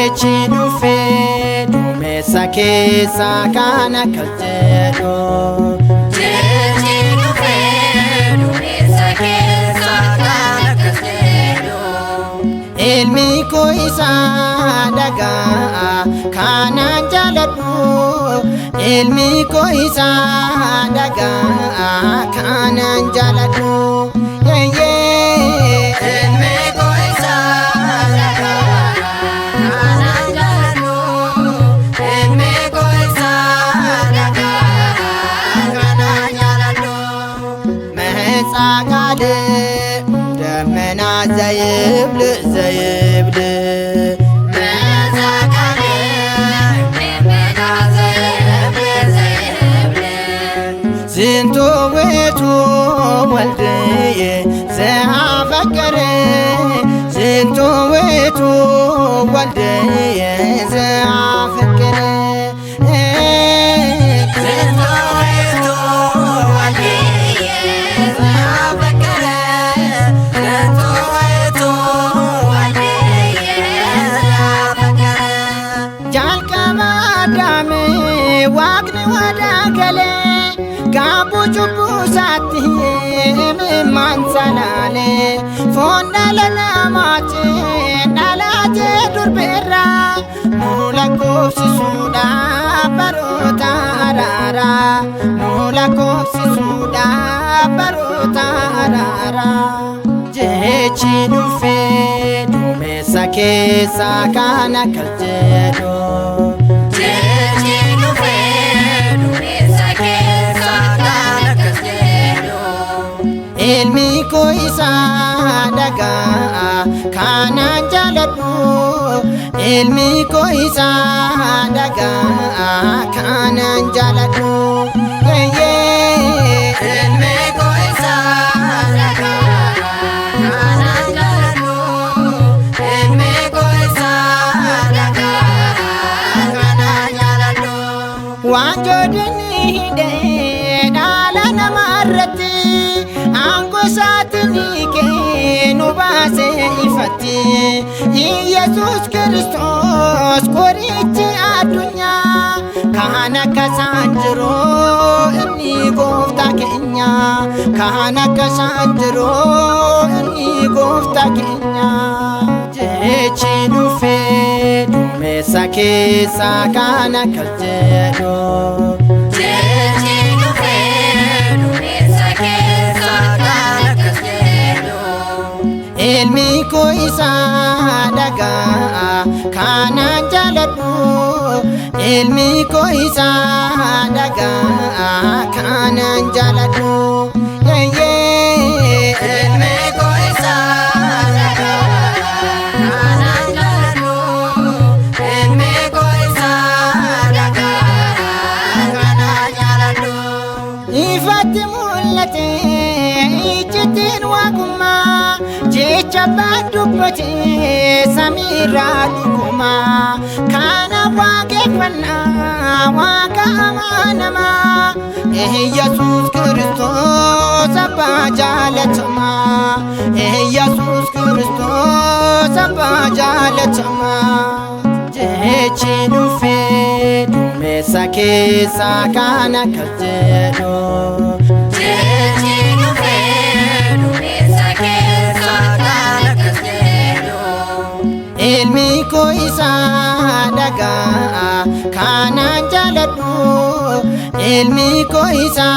jechi dhufe duumessa keessa kan akkas jedhu. Jechi dhufe duumessa keessa kan akkas jedhu. Ilmi koo isa dhagaa kanan jaaladhu. Ilmi koo isa dhagaa kanan jaaladhu. Ilmi koo isa dhagaa kanan jaaladhu. Ilmi koo isa dhagaa kanan jaaladhu. መጻጋደ ደመና ዘይብል ዘይብል መጻጋደ ደመና ዘይብል ዘይብል ዝንቱ ውእቱ ወልድየ ዘአፈቀረ ዝንቱ ውእቱ ወልድየ ዘአፈቀረ ዝንቱ ውእቱ ወልድየ ዘአፈቀረ ዝንቱ ውእቱ ወልድየ ዘአፈቀረ jalqaba Addaami waaqni wadaagale gaabbu cubbuu isaatti imimmaan salaale foon dhala namaatiin dhalaatee durbeerraa nu lakkoofsisuudhaaf baroota araaraa nu lakkoofsisuudhaaf baroota araaraa. Jechi dhufe duumessa keessa kan akkas jedhu. Jechi dhufe duumessa keessa kan akkas jedhu. Ilmi koo isa dhagaa kanan jaaladhu. Ilmi koo isa dhagaa kanan jaaladhu. Ilmi koo isa dhagaa kanan jaaladhu. Ilmi koo isa dhagaa kanan jaaladhu. Waanjoo dinni hidhee dhala namarratti aangoo isaatiin hiikee nu baasee ifatti. Yesuus Kiristoos qorichi addunyaa kan akka isaan jiru inni gooftaa keenya kan akka isaan jiru inni gooftaa keenya. Jechi dhufe duumessa keessa kan akkas jedhu. Jechi dhufe duumessa keessa kan akkas jedhu. Ilmi koo isa dhagaa kanan jaaladhu. Ilmi koo isa dhagaa kanan jaaladhu. Ilmi koo isa dhagaa kanan jaaladhu. Ilmi koo isa dhagaa kanan jaaladhu. Ifatti mul'ate ijjittiin waaqummaa jecha abbaan dubbate samiirraa dhugumaa kana waaqeffannaa waaqa amanamaa Yesuus Kiristoos abbaa jaalatamaa Yesuus Kiristoos abbaa jaalatamaa. Jechi dhufe duumessa keessa kan akkas jedhu. Jechi dhufe duumessa keessa kan akkas jedhu. Ilmi koo isa dhagaa kanan jaaladhu. Ilmi koo isa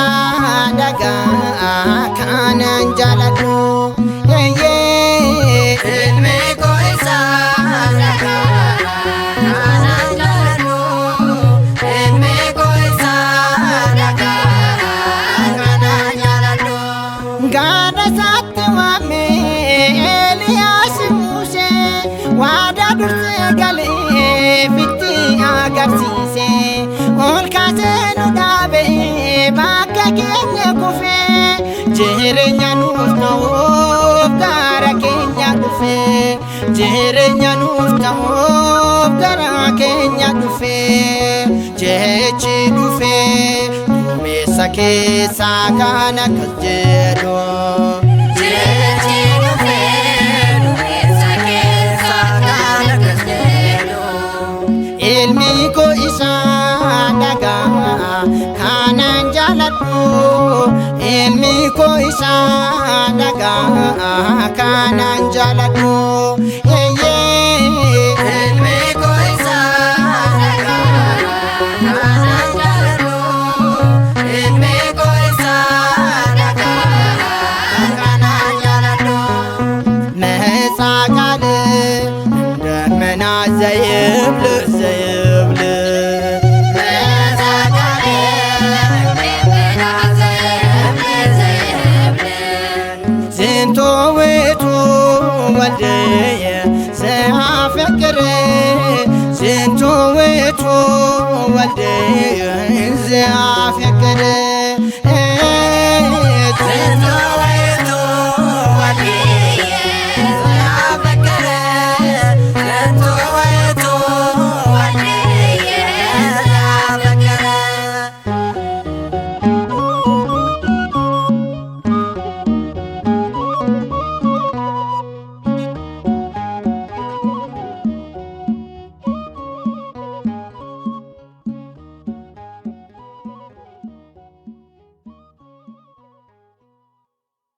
dhagaa kanan jaaladhu. Ilmi koo isa dhagaa kanan jaaladhu. Ilmi koo isa dhagaa kanan jaaladhu. Gaara isaatti waamee Eeliyaas Musee waadaa dursee galee fitti agarsiise. Ol kaasee nu dhaabee bakka keenya kufee jireenya nuuf ta'uuf gara keenya dhufee jireenya nuuf ta'uuf gara keenya dhufee. Jechi dhufe duumessa keessa kan akkas jedhu. Jechi dhufe duumessa keessa kan akkas jedhu. ደጋ ካናን ጃለዱ ilmi koisa daga kanan jaladu ilmi koisa daga kanan jaladu መጻቃል እንደመና ዘይብል ዘይብል ዝንቶ ውእቱ ወልድየ ዘአፈቅር ዝንቶ ውእቱ ወልድየ ዘአፈቅር